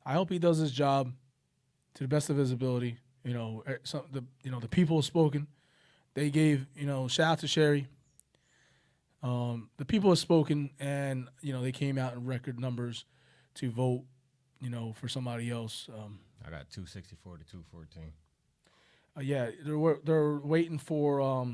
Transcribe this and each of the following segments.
I hope he does his job to the best of his ability. The people have spoken. They gave shout out to Sherry. The people have spoken, and they came out in record numbers to vote, for somebody else. I got 264 to 214. Yeah, they're waiting for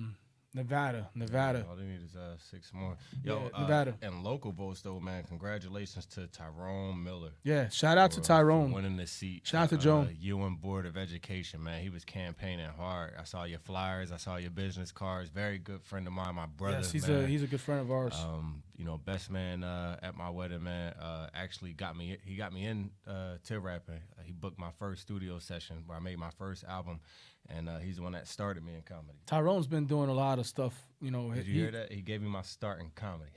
Nevada. Yeah, all they need is 6 more. Yo, Yeah, Nevada. and local votes though, man. Congratulations to Tyrone Miller Yeah, shout out to Tyrone. for winning the seat. Shout out to Joan. UN Board of Education, man. He was campaigning hard. I saw your flyers. I saw your business cards. Very good friend of mine, my brother. Yes, man. he's a good friend of ours. Best man at my wedding, man. Actually got me. He got me in to rapping. He booked my first studio session where I made my first album, and he's the one that started me in comedy. Tyrone's been doing a lot of stuff. Did you hear that? He gave me my start in comedy.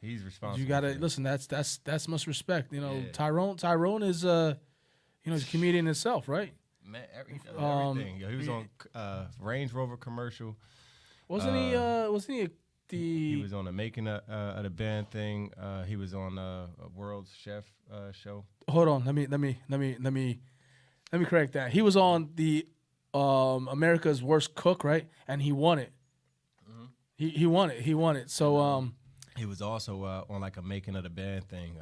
He's responsible. You gotta listen. That's much respect. Tyrone is he's a comedian himself, right? Man, he does everything. He was on Range Rover commercial. Wasn't he? Wasn't he? He was on the making of the band thing. He was on World's Chef show. Hold on. Let me correct that. He was on the America's Worst Cook, right? And he won it. Mm-hmm. He won it. So he was also on like a making of the band thing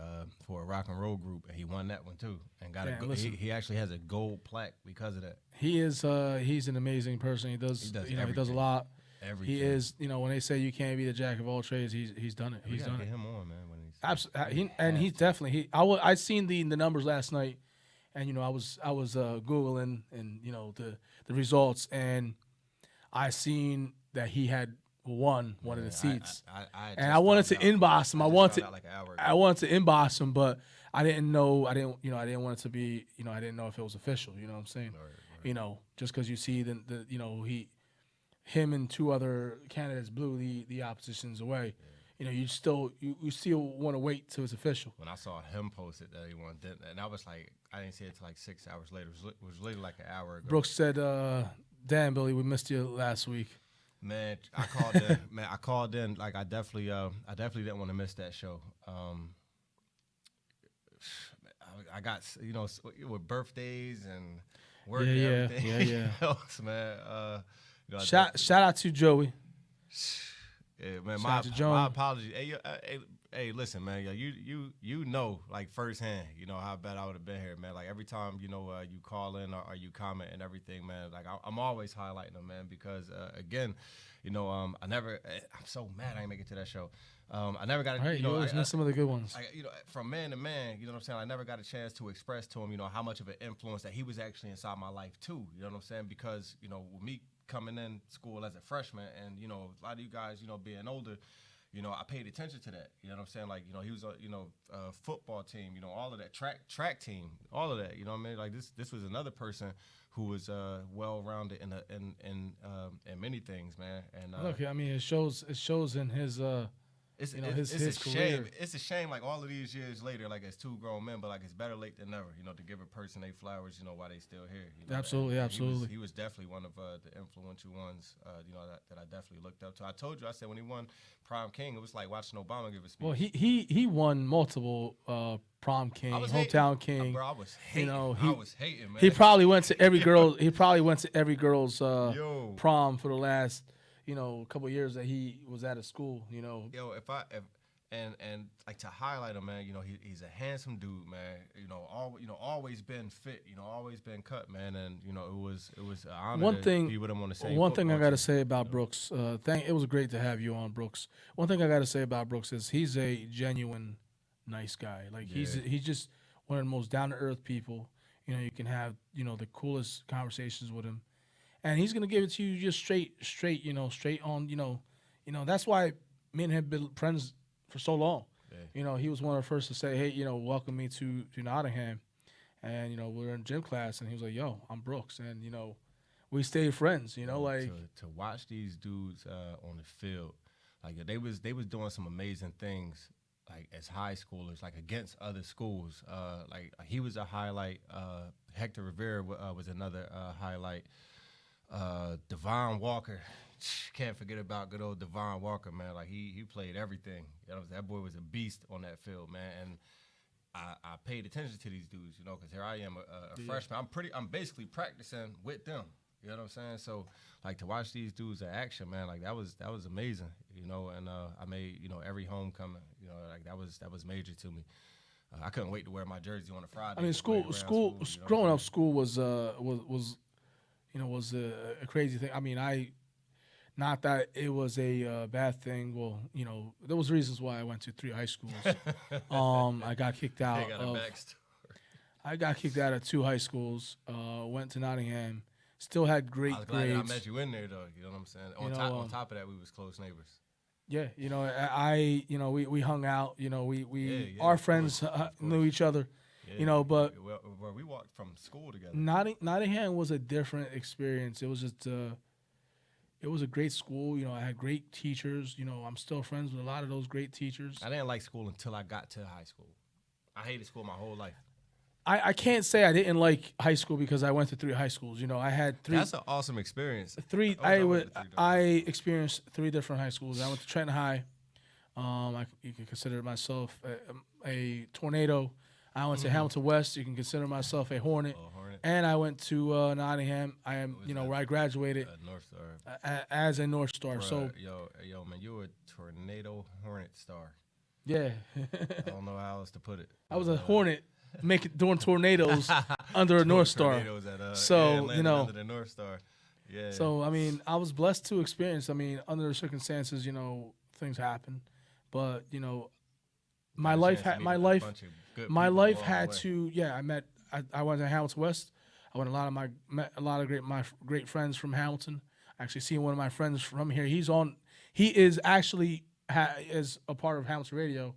for a rock and roll group, and he won that one too. And he actually has a gold plaque because of that. He is he's an amazing person. He does he does a lot. Everything. He is, when they say you can't be the jack of all trades, he's done it. He's done get it. him on, man. When Absolutely, he's definitely. I seen the numbers last night, and I was googling and the results, and I seen that he had won one of the seats, and I wanted to inbox him. I wanted to inbox him, but I didn't know. I didn't want it to be. I didn't know if it was official. You know what I'm saying? Right. Just because you see him and two other candidates blew the oppositions away. Yeah. You still want to wait till it's official. When I saw him post it that he won, and I was like, I didn't see it till like 6 hours later. It was literally like an hour ago. Brooks said, "Damn, Billy, we missed you last week." Man, I called in. I called in. Like I definitely didn't want to miss that show. I got with birthdays and work and everything else, man. Shout out to Joey. Yeah, man. My apologies. Hey, listen, man. You know, like firsthand, how bad I would have been here, man. Like every time, you call in or you comment and everything, man. Like I'm always highlighting them, man, because again, I'm so mad I didn't make it to that show. I never got. You always miss some of the good ones. From man to man, you know what I'm saying. I never got a chance to express to him, how much of an influence that he was actually inside my life too. You know what I'm saying? Because with me coming in school as a freshman, and a lot of you guys, being older, I paid attention to that. You know what I'm saying? Like, he was a football team, all of that track team, all of that. You know what I mean? Like this was another person who was well rounded in many things, man. And look, I mean, it shows in his. It's a his shame. career. It's a shame, like all of these years later, like as two grown men, but like it's better late than never, to give a person their flowers, while they still here. Absolutely, absolutely. He was definitely one of the influential ones, that I definitely looked up to. I told you, I said when he won Prom King, it was like watching Obama give a speech. Well, he won multiple Prom King, Hometown King. Bro, I was hating. I was hating, man. He probably went to every girl. He probably went to every girl's prom for the last. Couple of years that he was at a school, Yo, and like to highlight him, man, he's a handsome dude, man. Always been fit, always been cut, man, and it was an honor to be with him on the same. One thing I got to say about Brooks, it was great to have you on, Brooks. One thing I got to say about Brooks is he's a genuine nice guy. Like he's just one of the most down to earth people. You can have the coolest conversations with him. And he's gonna give it to you just straight, straight on, That's why me and him have been friends for so long. Yeah. He was one of the first to say, "Hey, welcome me to Nottingham," and we were in gym class, and he was like, "Yo, I'm Brooks," and we stayed friends. To watch these dudes on the field, like they was doing some amazing things, like as high schoolers, like against other schools. Like he was a highlight. Hector Rivera was another highlight. Devon Walker, can't forget about good old Devon Walker, man. Like he played everything. That boy was a beast on that field, man. And I paid attention to these dudes, you know, because here I am, a freshman. I'm basically practicing with them. You know what I'm saying? So, like, to watch these dudes in action, man, like that was amazing, you know. And I made, you know, every homecoming, you know, like that was major to me. I couldn't wait to wear my jersey on a Friday. I mean, growing up, school was you know, was a crazy thing. I mean, not that it was a bad thing. Well, you know, there was reasons why I went to 3 high schools. I got kicked out. I got kicked out of 2 high schools. Went to Nottingham. Still had great I was glad grades. that I met you in there, though. You know what I'm saying? On top of that, we was close neighbors. Yeah, you know, you know, we hung out. You know, our friends knew each other. Yeah, you know, but where we walked from school together. Nottingham was a different experience. It was just it was a great school. You know, I had great teachers. You know, I'm still friends with a lot of those great teachers. I didn't like school until I got to high school. I hated school my whole life. I can't say I didn't like high school because I went to 3 high schools. You know, I had 3. That's an awesome experience. I experienced 3 different high schools. I went to Trenton High. You can consider myself a tornado. I went to Hamilton West. You can consider myself a Hornet. And I went to Nottingham. I am, you know, where I graduated North Star. As a North Star. Bruh, So yo, man, you were a tornado Hornet star. yeah, I don't know how else to put it. I was a Hornet doing tornadoes under a North Star. So you know, under the North Star. Yeah. So I mean, I was blessed to experience. I mean, under the circumstances, you know, things happen, but you know, my life had to. Yeah, I went to Hamilton West. I went met a lot of my great friends from Hamilton. I actually seen one of my friends from here. He is actually is a part of Hamilton Radio.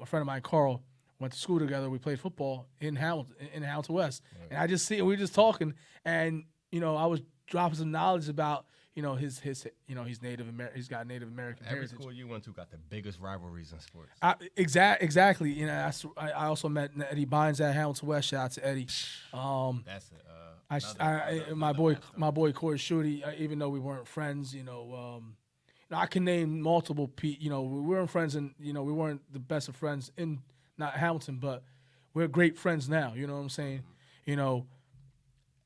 A friend of mine, Carl, went to school together. We played football in Hamilton West. Right. And we were just talking, and you know, I was dropping some knowledge about, you know, his you know, he's he's got Native American heritage. Every school you went to got the biggest rivalries in sports. Exactly. You know, I also met Eddie Bynes at Hamilton West. Shout out to Eddie. That's my boy Corey Schutte. Even though we weren't friends, you know, I can name multiple you know, we weren't friends, and you know, we weren't the best of friends in not Hamilton, but we're great friends now. You know what I'm saying? You know.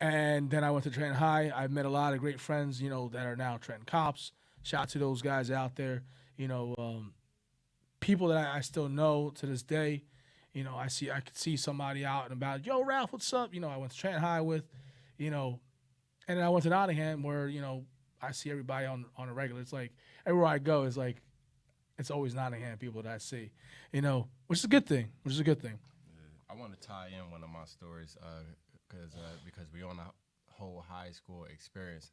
And then I went to Trenton High. I've met a lot of great friends, you know, that are now Trenton cops. Shout out to those guys out there. You know, people that I still know to this day. You know, I could see somebody out and about. Yo, Ralph, what's up? You know, I went to Trenton High with, you know, and then I went to Nottingham where, you know, I see everybody on a regular. It's like everywhere I go is like, it's always Nottingham people that I see, you know, which is a good thing. Yeah. I want to tie in one of my stories. Because we're on a whole high school experience,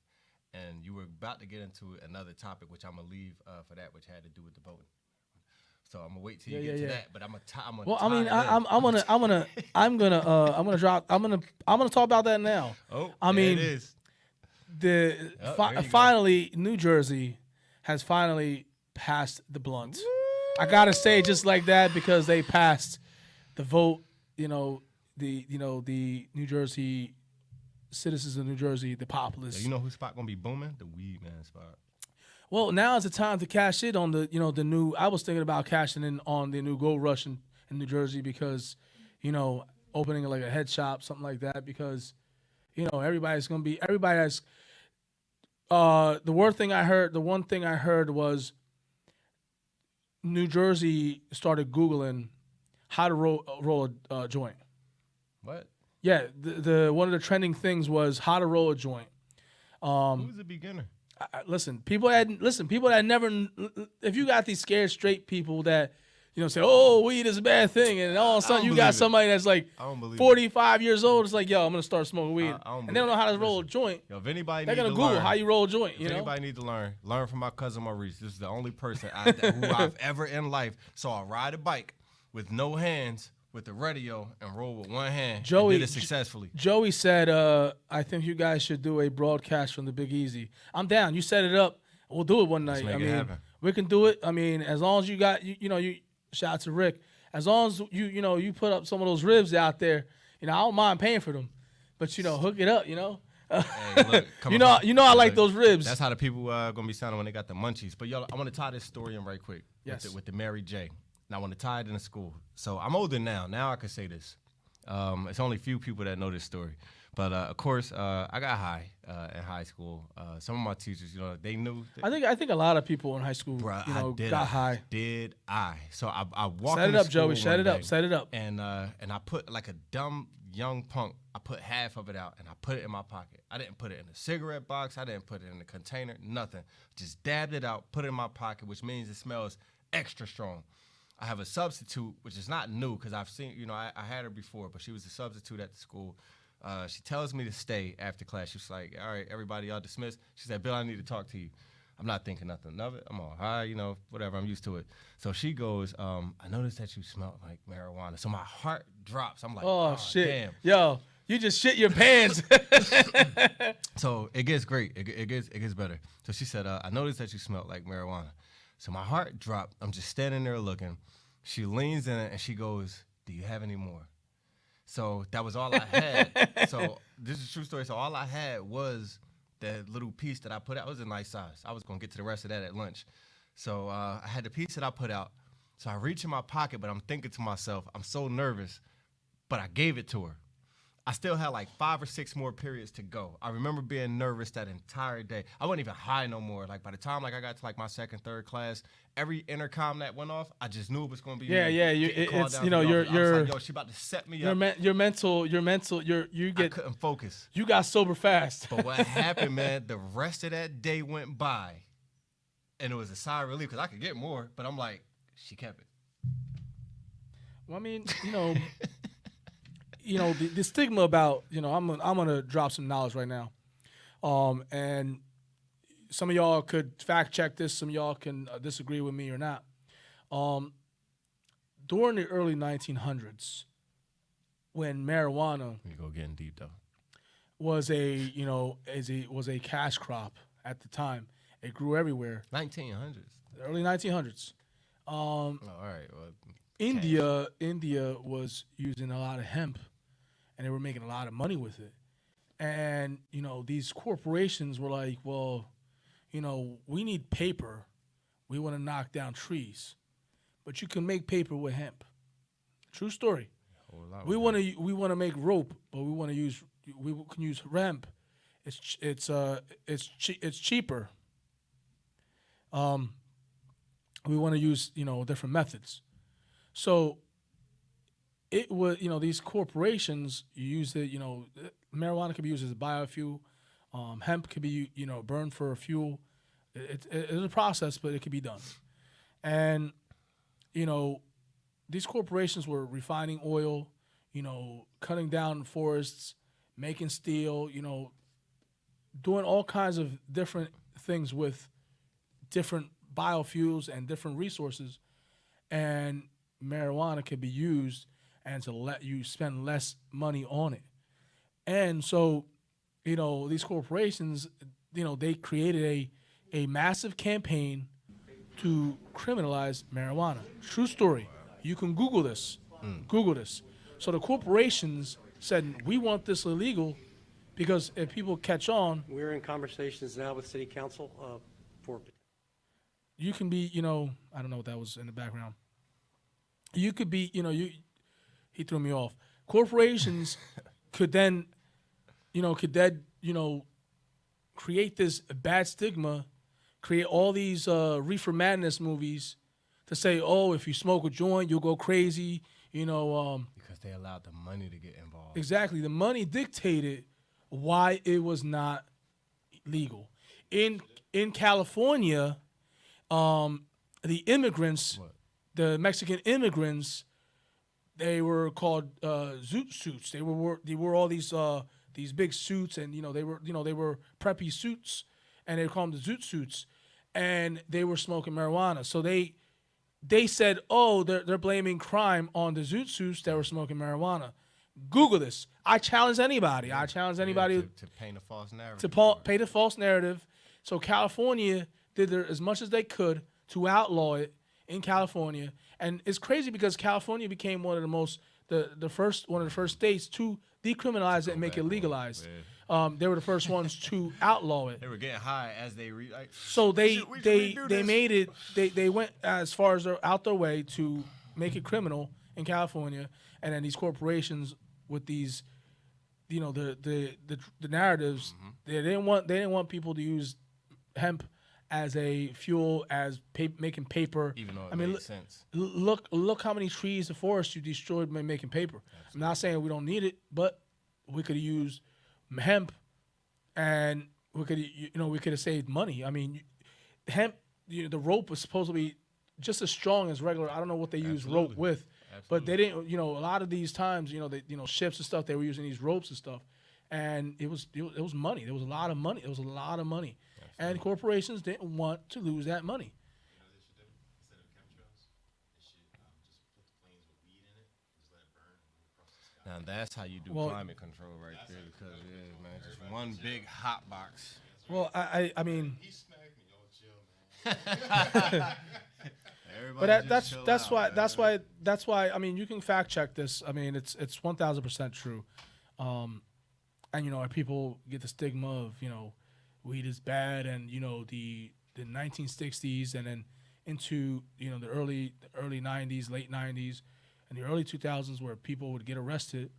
and you were about to get into another topic, which I'm gonna leave for that, which had to do with the voting. So I'm gonna wait till you get to that. But I'm gonna. Well, I mean, I'm gonna talk about that now. Oh, I mean, it is. Finally, New Jersey has finally passed the blunt. Woo! I gotta say it just like that because they passed the vote. You know. The New Jersey citizens of New Jersey, the populace. You know whose spot gonna be booming? The weed man spot. Well, now is the time to cash in on the new. I was thinking about cashing in on the new Gold Rush in New Jersey because, you know, opening like a head shop, something like that, because, you know, everybody has. The one thing I heard was New Jersey started Googling how to roll a joint. What? Yeah, the one of the trending things was how to roll a joint. Who's a beginner? Listen, people that never. If you got these scared straight people that, you know, say, "Oh, weed is a bad thing," and all of a sudden you got somebody that's like 45 years old, it's like, "Yo, I'm gonna start smoking weed," and they don't know how to roll a joint. Yo, if anybody they're gonna Google how you roll a joint. If anybody need to learn from my cousin Maurice. This is the only person who I've ever in life saw ride a bike with no hands, with the radio, and roll with one hand. Joey did it successfully. Joey said, "I think you guys should do a broadcast from the Big Easy." I'm down. You set it up. We'll do it one night. Let's make it happen. We can do it. I mean, as long as you got, you shout out to Rick. As long as you put up some of those ribs out there, I don't mind paying for them, but hook it up. Hey, look, I like those ribs. That's how the people gonna be sounding when they got the munchies. But yo, I want to tie this story in right quick. Yes. With the Mary J. and I want to tie it into school. So I'm older now. Now I can say this. It's only few people that know this story. But of course, I got high in high school. Some of my teachers, they knew. I think a lot of people in high school, got high. Did I? So I walked. Set it into up, Joey. school Set one it up. day, Set it up. And I put like a dumb young punk. I put half of it out and I put it in my pocket. I didn't put it in a cigarette box. I didn't put it in a container. Nothing. Just dabbed it out. Put it in my pocket, which means it smells extra strong. I have a substitute, which is not new because I've seen. I had her before, but she was a substitute at the school. She tells me to stay after class. She was like, all right, everybody, y'all dismissed. She said, Bill, I need to talk to you. I'm not thinking nothing of it. I'm all high, whatever. I'm used to it. So she goes, I noticed that you smell like marijuana. So my heart drops. I'm like, oh shit. Damn. Yo, you just shit your pants. So it gets great. It gets better. So she said, I noticed that you smelled like marijuana. So my heart dropped. I'm just standing there looking. She leans in and she goes, do you have any more? So that was all I had. So this is a true story. So all I had was that little piece that I put out. It was a nice size. I was going to get to the rest of that at lunch. So I had the piece that I put out. So I reach in my pocket, but I'm thinking to myself, I'm so nervous, but I gave it to her. I still had like 5 or 6 more periods to go. I remember being nervous that entire day. I wasn't even high no more. Like by the time I got to like my second, third class, every intercom that went off, I just knew it was going to be yeah. It's you're I was like, yo, she about to set me up. Your mental. I couldn't focus. You got sober fast. But what happened, man? The rest of that day went by, and it was a sigh of relief because I could get more. But I'm like, she kept it. Well, I mean, the stigma about, I'm gonna drop some knowledge right now, and some of y'all could fact check this, some of y'all can disagree with me or not. During the early 1900s, when marijuana You go getting deep though. was a cash crop at the time, it grew everywhere. 1900s. The early 1900s. All right. Well, India was using a lot of hemp, and they were making a lot of money with it. And, these corporations were like, well, we need paper. We want to knock down trees. But you can make paper with hemp. True story. We want to make rope, but we can use hemp. It's cheaper. We want to use, different methods. So it was, these corporations use it, marijuana can be used as a biofuel. Hemp could be, burned for a fuel. It's a process, but it could be done. And, these corporations were refining oil, cutting down forests, making steel, doing all kinds of different things with different biofuels and different resources. And marijuana could be used and to let you spend less money on it. And so, these corporations, they created a massive campaign to criminalize marijuana. True story. You can Google this. Google this. So the corporations said, we want this illegal because if people catch on. We're in conversations now with City Council for. You can be, I don't know what that was in the background. You could be, he threw me off. Corporations could then, create this bad stigma, create all these reefer madness movies to say, oh, if you smoke a joint, you'll go crazy, Because they allowed the money to get involved. Exactly. The money dictated why it was not legal. In California, the immigrants, the Mexican immigrants, they were called zoot suits. They wore all these big suits, and they were preppy suits, and they called them the zoot suits, and they were smoking marijuana. So they said, oh, they're blaming crime on the zoot suits that were smoking marijuana. Google this. I challenge anybody. I challenge anybody to paint a false narrative. To paint a false narrative. So California did as much as they could to outlaw it in California, and it's crazy because California became one of the first states to decriminalize it and make it legalized. They were the first ones to outlaw it. They were getting high as they so they made it. They went as far as out their way to make it criminal in California, and then these corporations with these, the narratives, they didn't want people to use hemp as a fuel, as making paper. Even though it I mean, made sense. look how many trees, the forest you destroyed by making paper. Absolutely. I'm not saying we don't need it, but we could have used hemp, and we could have saved money. I mean, hemp, the rope was supposed to be just as strong as regular. I don't know what they use rope with, but they didn't. A lot of these times, ships and stuff, they were using these ropes and stuff, and it was money. There was a lot of money. It was a lot of money. And corporations didn't want to lose that money. You know what they should do? Instead of chemtrails, they should just put the planes with weed in it, just let it burn and move across the sky. Now that's how you do climate control right there, because man, just one big hot box. Well, I mean, He smacked me, y'all chill, man. but that's why. I mean, you can fact check this. I mean, it's 1,000% true. And people get the stigma of weed is bad, and the 1960s, and then into the early 90s, late 90s, and the early 2000s, where people would get arrested,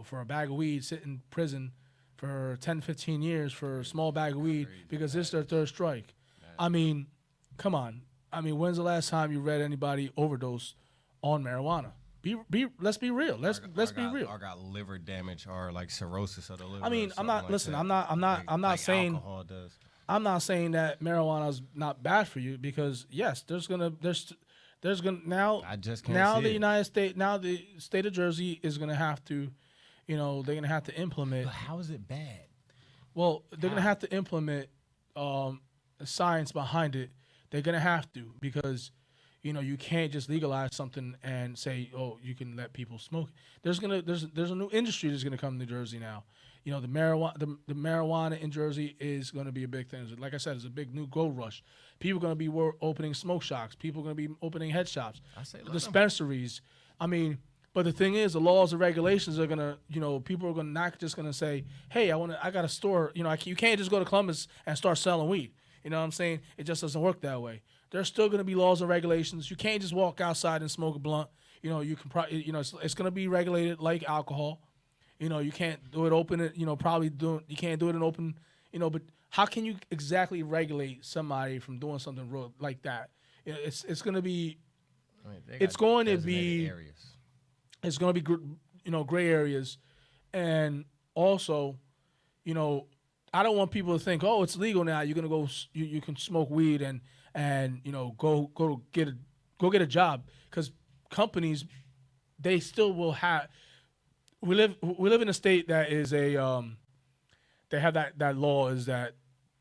for a bag of weed, sit in prison for 10, 15 years for a small bag of weed because this is their third strike. I mean, come on. I mean, when's the last time you read anybody overdose on marijuana? Let's be real. Let's be real. Or got liver damage or like cirrhosis of the liver. I mean, I'm not like saying alcohol does. I'm not saying that marijuana is not bad for you, because yes, there's gonna now I just can't now see the it. United States, now the state of Jersey is gonna have to, they're gonna have to implement. But how is it bad? Well, they're gonna have to implement science behind it. They're gonna have to, because you can't just legalize something and say, oh, you can let people smoke it. There's a new industry that's gonna come to New Jersey now. The marijuana in Jersey is gonna be a big thing. Like I said, it's a big new gold rush. People are gonna be opening smoke shops. People are gonna be opening head shops, dispensaries. I mean, but the thing is, the laws and regulations are gonna, people are gonna not just gonna say, hey, I got a store. You can't just go to Columbus and start selling weed. You know what I'm saying? It just doesn't work that way. There's still going to be laws and regulations. You can't just walk outside and smoke a blunt. You can probably, it's going to be regulated like alcohol. You can't do it open. You can't do it in open. But how can you exactly regulate somebody from doing something real like that? It's going to be, it's going to be gray areas, and also, I don't want people to think, oh, it's legal now. You're gonna go, you can smoke weed and go get a job, because companies, they still will have. We live in a state that is they have that law is that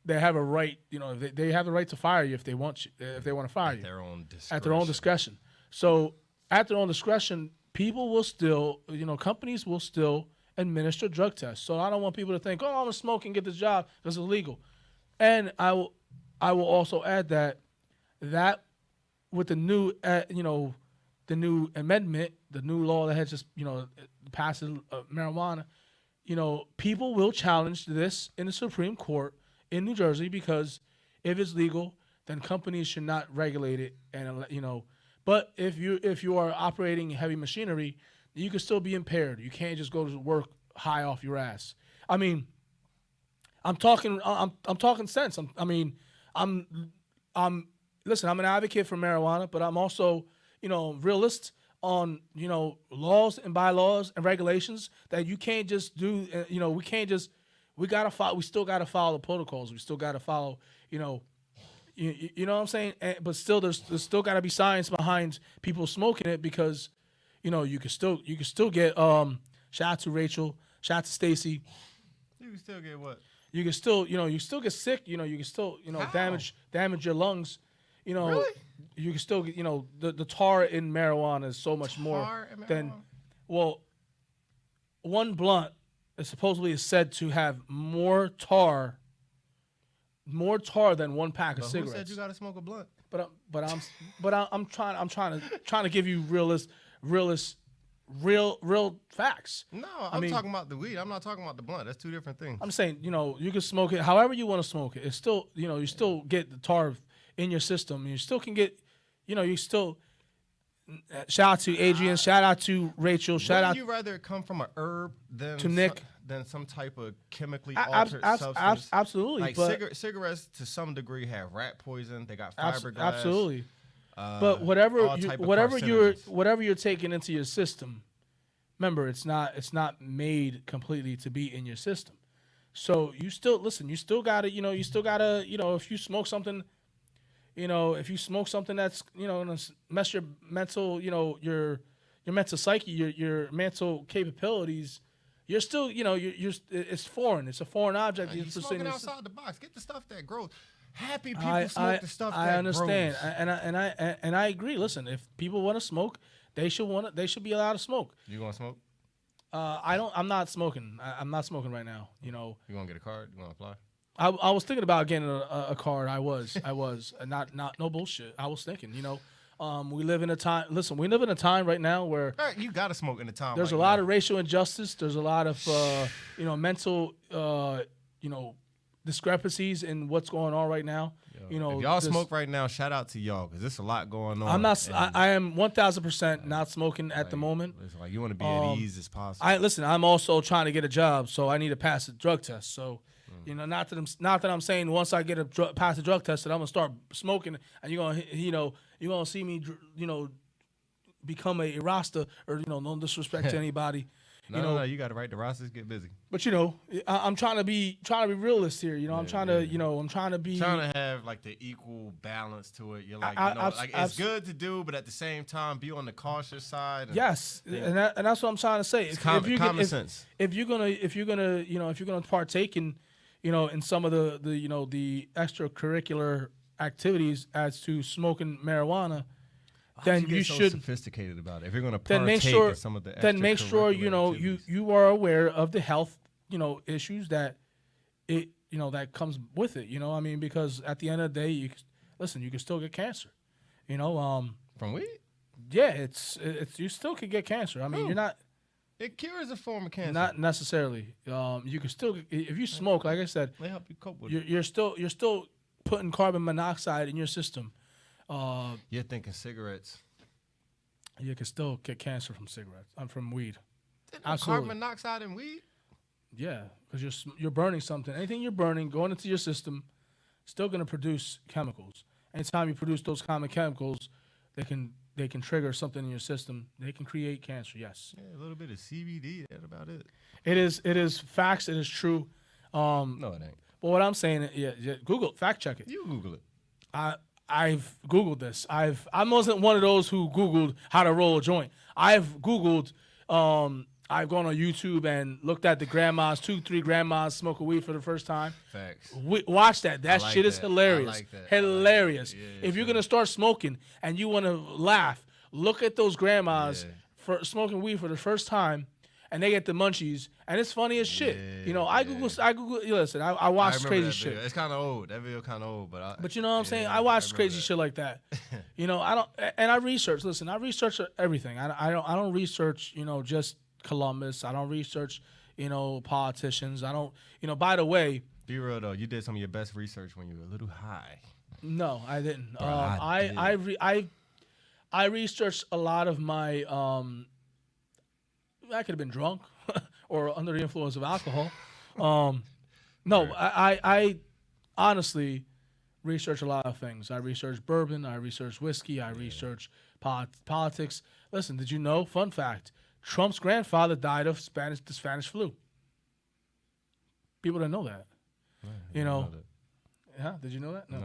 they have a right, they have the right to fire you if they want to fire you at their own discretion. So at their own discretion, people will still, companies will still administer drug tests. So I don't want people to think, oh, I'm gonna smoke and get this job because it's illegal. And I will also add that with the new the new amendment, the new law that has just passed marijuana, people will challenge this in the Supreme Court in New Jersey, because if it's legal, then companies should not regulate it. And but if you are operating heavy machinery, you can still be impaired. You can't just go to work high off your ass. I mean, I'm talking sense. Listen, I'm an advocate for marijuana, but I'm also, realist on, laws and bylaws and regulations that you can't just do. We still gotta follow the protocols. We still gotta follow, you know what I'm saying? But still, there's still gotta be science behind people smoking it, because, you can still get shout out to Rachel, shout out to Stacy. You can still get what? You can still, you still get sick. You can still, damage your lungs. Really? You can still get, the tar in marijuana is so much more than, well, one blunt is supposedly said to have more tar than one pack of cigarettes. Who said you got to smoke a blunt? I'm trying to give you real facts. No, I'm talking about the weed. I'm not talking about the blunt. That's two different things. I'm saying, you can smoke it however you want to smoke it. It's still, you still get the tar in your system. You still can get, Shout out to Adrian. Shout out to Rachel. Shout out Wouldn't you rather it come from a herb than to Nick. than some type of chemically Ab- altered ab- substance? absolutely, Like but cigarettes to some degree have rat poison. They got fiberglass. absolutely. But whatever all type of you're carcinogens. taking into your system, remember it's not made completely to be in your system. So you still listen. You still gotta if you smoke something, if you smoke something that's gonna mess your mental your mental psyche, your mental capabilities. You're still it's foreign. It's a foreign object. You're You're smoking pursuing outside the box. Get the stuff that grows. Happy people smoke the stuff that I understand, grows. and I agree. Listen, if people want to smoke, they should be allowed to smoke. You gonna smoke? I'm not smoking. I'm not smoking right now. You gonna get a card? You gonna apply? I was thinking about getting a card. I was not no bullshit. I was thinking. We live in a time. Listen, we live in a time right now where All right, you gotta smoke in the time. there's a lot of racial injustice. There's a lot of mental discrepancies in what's going on right now. If y'all smoke right now, shout out to y'all because there's a lot going on. I'm not. I am 1,000% not smoking at the moment. It's like you want to be at ease as possible. I'm also trying to get a job, so I need to pass a drug test. So, not that I'm saying once I get pass a drug test that I'm gonna start smoking, and you're gonna see me, become a Rasta or no disrespect to anybody. No, you got to write the rosters. Get busy. But I'm trying to be realist here. I'm trying to be Trying to have like the equal balance to it. You're like, it's good to do, but at the same time, be on the cautious side. And, yes, and that's what I'm trying to say. It's common sense. If you're gonna partake in in some of the extracurricular activities as to smoking marijuana, then you should sophisticated about it. If you're going to then partake in some of the make sure activities. you are aware of the health issues that that comes with it. Because at the end of the day, you can still get cancer. From weed. Yeah, it's you still can get cancer. You're not. It cures a form of cancer. Not necessarily. You can still, if you smoke, like I said, they help you cope with it. You're still putting carbon monoxide in your system. You're thinking cigarettes. You can still get cancer from cigarettes. From weed. Carbon monoxide in weed. Yeah, because you're burning something. Anything you're burning going into your system, still going to produce chemicals. Anytime you produce those common chemicals, they can trigger something in your system. They can create cancer. Yes. Yeah, a little bit of CBD. That's about it. It is facts. It is true. No, it ain't. But what I'm saying, Google it, fact check it. You Google it. I've Googled this. I wasn't one of those who Googled how to roll a joint. I've Googled. I've gone on YouTube and looked at the 2-3 grandmas smoking weed for the first time. Facts. Watch that. That like shit is that. hilarious. I like that. Hilarious. I like that. Yeah, if you're gonna start smoking and you want to laugh, look at those grandmas for smoking weed for the first time. And they get the munchies, and it's funny as shit. I Google. Listen, I watch crazy shit. It's kind of old. That video kind of old, but you know what I'm saying. I watch crazy shit like that. I don't, and I research. Listen, I research everything. I don't research. Just Columbus. I don't research. Politicians. I don't. By the way, be real though. You did some of your best research when you were a little high. No, I didn't. Bro, I researched a lot of my. I could have been drunk or under the influence of alcohol. No, I honestly research a lot of things. I research bourbon. I research whiskey. I research politics. Listen, did you know? Fun fact: Trump's grandfather died of the Spanish flu. People didn't know that. Know that. Yeah, did you know that? No.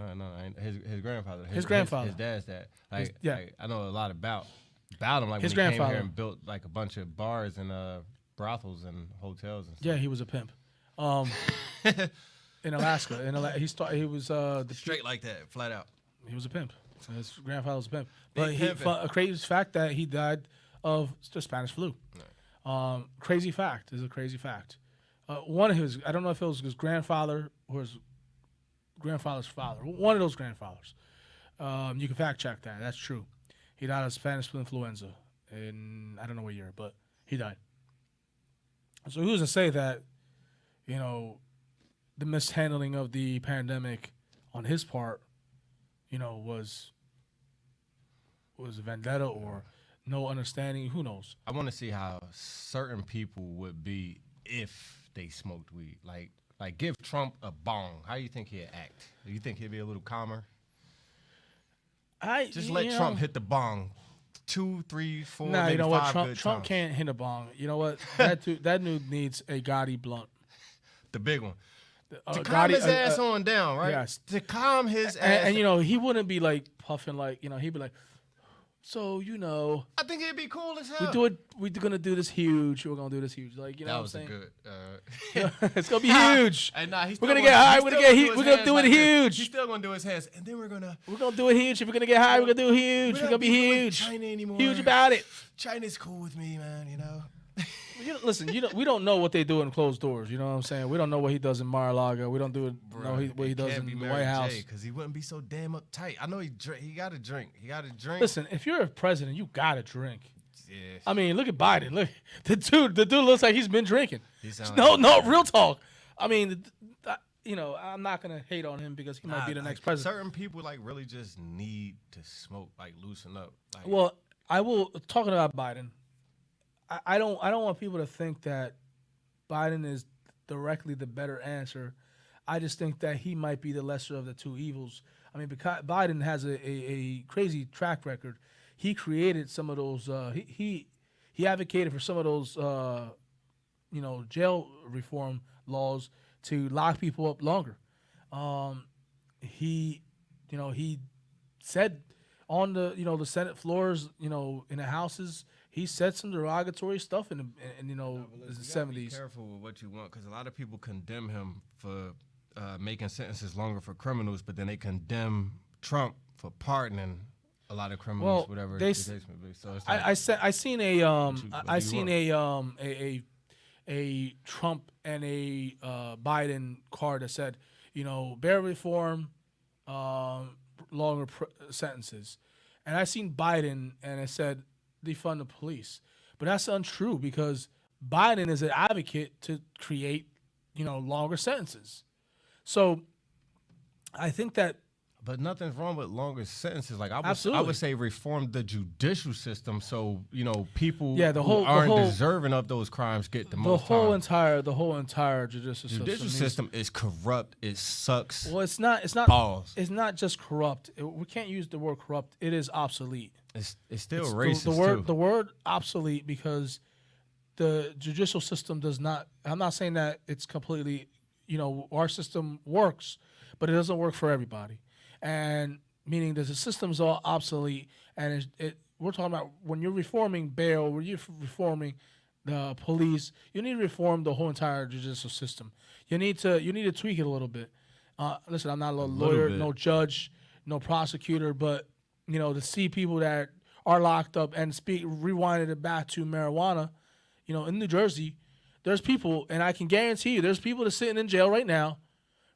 His grandfather. His grandfather. His dad's dad. Like, yeah. I know a lot about him. Like his when he grandfather came here and built like a bunch of bars and brothels and hotels and stuff. Yeah, he was a pimp. In Alaska. He was straight like that, flat out. He was a pimp. His grandfather was a pimp. But a crazy fact that he died of the Spanish flu. Right. Crazy fact. Is a crazy fact. One of his, I don't know if it was his grandfather or his grandfather's father. One of those grandfathers. You can fact check that. That's true. He died of Spanish flu influenza in I don't know what year, but he died. So who's to say that, the mishandling of the pandemic on his part, was was a vendetta or no understanding. Who knows? I want to see how certain people would be if they smoked weed. Like give Trump a bong. How you think he'd act? Do you think he'd be a little calmer? Just let Trump hit the bong 2, 3, 4, Nah, maybe you know 5 what? good Trump times. can't hit a bong. You know what? That dude needs a Gotti blunt. The big one. To calm Gotti, his ass on down, right? yes. To calm his ass. And you know, he wouldn't be like puffing like, you know, he'd be like, so, you know, I think it'd be cool as hell. we're gonna do this huge. We're gonna do this huge. Like, you know That what was I'm a saying? good. It's gonna be huge. Hey, nah, he's We're gonna get high. We're gonna do it huge. He's still gonna do his hands, and then we're gonna do it huge. If we're gonna get high, we're gonna do it huge. We're We're not gonna be beefing with huge. China anymore. Huge about it. China's cool with me, man. You know. Listen, we don't know what they do in closed doors. You know what I'm saying? We don't know what he does in Mar-a-Lago. We don't know what he does in the White House. Because he wouldn't be so damn uptight. I know he got to drink. He got to drink. Listen, if you're a president, you gotta drink. Yeah. I mean, look at Biden. Look, the dude looks like he's been drinking. He sound No, like- real talk. I mean, you know, I'm not gonna hate on him because he might be the next president. Certain people like really just need to smoke, like loosen up. Like, Well, I will talking about Biden. I don't want people to think that Biden is directly the better answer. I just think that he might be the lesser of the two evils. I mean, because Biden has a crazy track record. He created some of those. He advocated for some of those, you know, jail reform laws to lock people up longer. He said on the the Senate floors, you know, in the houses, he said some derogatory stuff in you know the Be 70s. careful with what you want, because a lot of people condemn him for making sentences longer for criminals, but then they condemn Trump for pardoning a lot of criminals, Well, whatever they the case may be. So it's like, I seen a what do you a Trump and a Biden card that said, you know, bail reform, longer sentences, and I seen Biden and it said defund the police, but that's untrue because Biden is an advocate to create, you know, longer sentences. So I think that. but nothing's wrong with longer sentences. Like I Absolutely. would say reform the judicial system so you know people Yeah, who aren't deserving of those crimes get the most time. The whole entire judicial Judicial system is corrupt. It sucks. Well, it's not. Pause. It's not just corrupt. We can't use the word corrupt. It is obsolete. It's still It's racist the word obsolete because the judicial system does not. I'm not saying that it's completely. You know, our system works, but it doesn't work for everybody. And meaning that the system's all obsolete, and we're talking about when you're reforming bail, when you're reforming the police, you need to reform the whole entire judicial system. You need to tweak it a little bit. Listen, I'm not a lawyer, bit. no judge, no prosecutor, but you know, to see people that are locked up and rewinded it back to marijuana, you know, in New Jersey, there's people, and I can guarantee you, there's people that's sitting in jail right now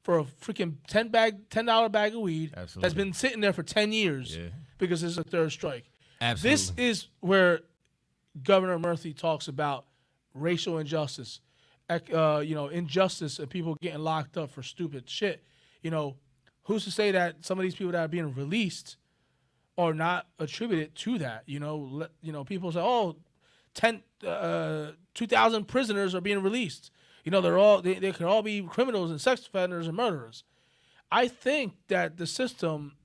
for a freaking $10 bag of weed that's Absolutely. been sitting there for 10 years Yeah. because it's a third strike. Absolutely. This is where Governor Murphy talks about racial injustice, you know, injustice and people getting locked up for stupid shit. You know, who's to say that some of these people that are being released are not attributed to that? You know, people say, oh, 2,000 prisoners are being released. You know, they could all be criminals and sex offenders and murderers. I think that the system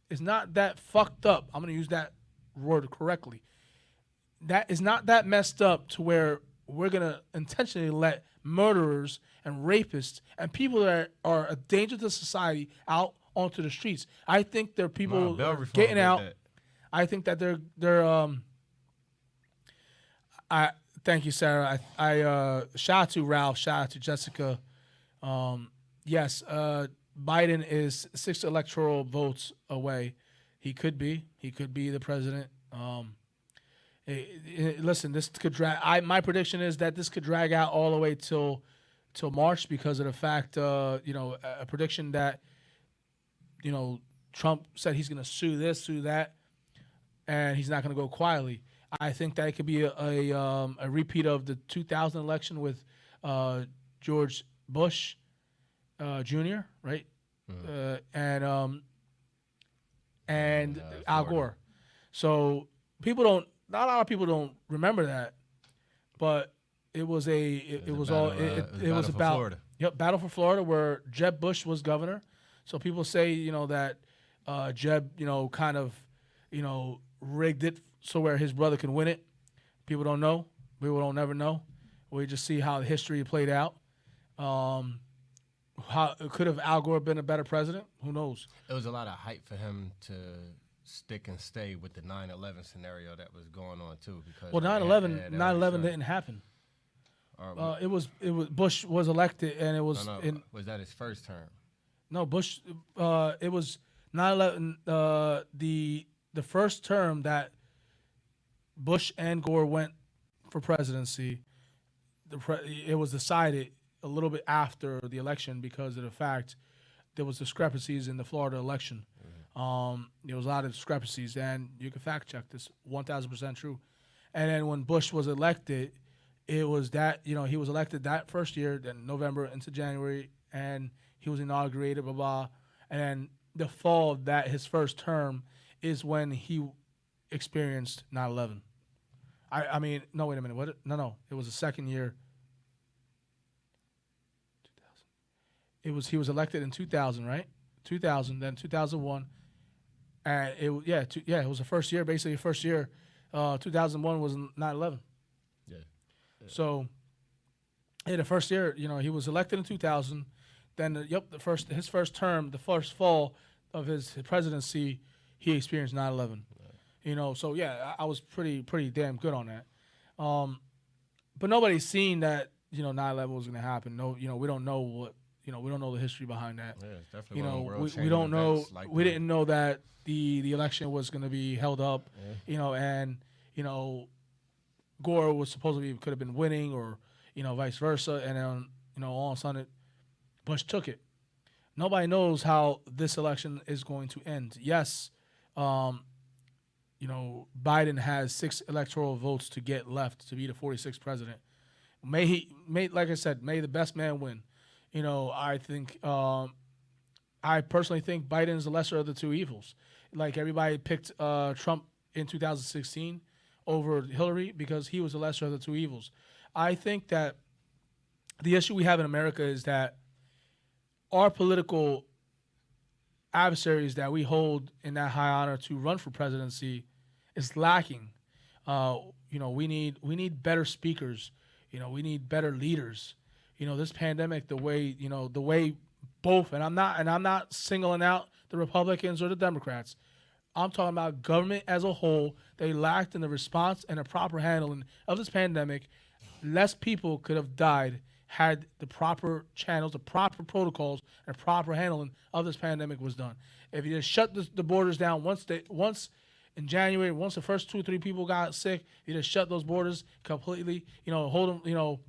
is not that fucked up. I'm going to use that word correctly. That is not that messed up to where we're going to intentionally let murderers and rapists and people that are a danger to society out onto the streets. I think there are people bail reform getting did out. that. I think that thank you, Sarah. I shout out to Ralph, shout out to Jessica. Yes, Biden is 6 electoral votes away. He could be the president. Listen, this could drag. My prediction is that this could drag out all the way till March because of the fact, you know, a prediction that, you know, Trump said he's going to sue this, sue that, and he's not going to go quietly. I think that it could be a repeat of the 2000 election with George Bush Jr., right, and Al Gore. So not a lot of people don't remember that, but it was it was Battle for about Florida. Battle for Florida, where Jeb Bush was governor. So people say that Jeb kind of rigged it so where his brother can win it. People don't know. People don't never know. We just see how the history played out. How could have Al Gore been a better president? Who knows? It was a lot of hype for him to stick and stay with the 9/11 scenario that was going on too. Because Well, 9/11 didn't happen. Or, It was Bush was elected, and it was was that his first term? no Bush. It was 9/11. The first term that Bush and Gore went for presidency. It was decided a little bit after the election because of the fact there was discrepancies in the Florida election. There was a lot of discrepancies, and you can fact check this, 1,000% true. And then when Bush was elected, it was that he was elected that first year, then November into January, and he was inaugurated, blah blah. And then the fall of that his first term is when he experienced 9/11. I mean, no, wait a minute. What? No. It was the second year. 2000. He was elected in 2000, right? 2000, then 2001, and it was the first year, basically the first year. 2001 was 9/11. Yeah. So, the first year, he was elected in 2000. Then, his first term, the first fall of his presidency, he experienced 9/11. So yeah, I was pretty damn good on that. But nobody's seen that 9/11 was going to happen. No, we don't know what we don't know the history behind that. Yeah, it's definitely one of the world-changing we don't know. events like We that. didn't know that the election was going to be held up. Yeah. And Gore was supposedly could have been winning, or vice versa, and then all of a sudden Bush took it. Nobody knows how this election is going to end. Yes. Biden has 6 electoral votes to get left to be the 46th president. Like I said, may the best man win. I think, I personally think Biden is the lesser of the two evils. Like everybody picked Trump in 2016 over Hillary because he was the lesser of the two evils. I think that the issue we have in America is that our political adversaries that we hold in that high honor to run for presidency is lacking. We need better speakers. We need better leaders. This pandemic, the way both, and I'm not singling out the Republicans or the Democrats. I'm talking about government as a whole. They lacked in the response and the proper handling of this pandemic. Less people could have died had the proper channels, the proper protocols, and proper handling of this pandemic was done. If you just shut the borders down once in January, once the first 2 or 3 people got sick, you just shut those borders completely. Hold them.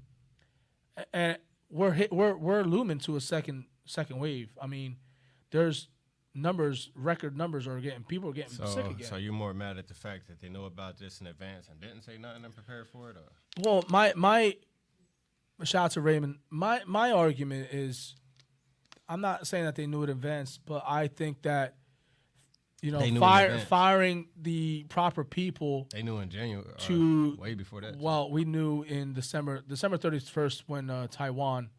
And we're looming to a second wave. I mean, there's record numbers people are getting sick again. So you're more mad at the fact that they know about this in advance and didn't say nothing and prepare for it, or? Well, my shout out to Raymond. My argument is, I'm not saying that they knew it in advance, but I think that firing the proper people. They knew in January, way before that. Well, we knew in December 31st when Taiwan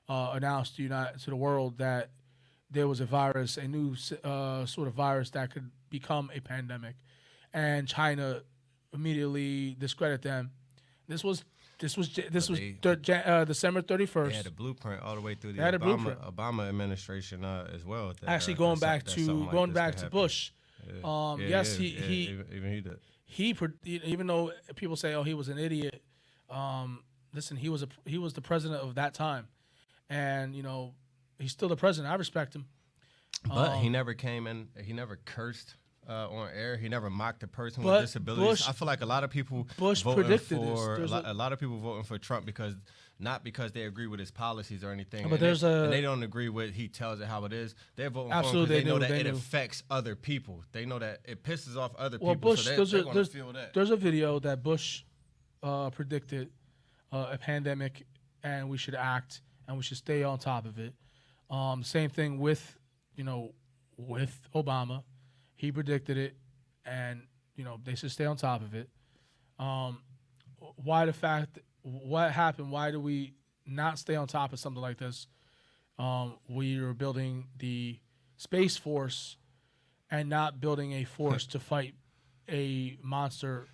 announced to the world that there was a new sort of virus that could become a pandemic, and China immediately discredited them. This was December 31st. They had a blueprint all the way through the Obama administration as well. Actually, going back to Bush. Yes, he did. Even though people say, "Oh, he was an idiot," listen, he was the president of that time, and he's still the president. I respect him. But he never came in. He never cursed on air. He never mocked a person with disabilities. I feel like a lot of people voting for Trump not because they agree with his policies or anything. But and they don't agree with he tells it how it is. They're voting for him because they know that it affects other people. They know that it pisses off other people. Bush, so they're going to feel that. There's a video that Bush predicted a pandemic, and we should act and we should stay on top of it. Same thing with Obama. He predicted it, and they should stay on top of it. Why the fact? What happened? Why do we not stay on top of something like this? We are building the Space Force and not building a force to fight a monster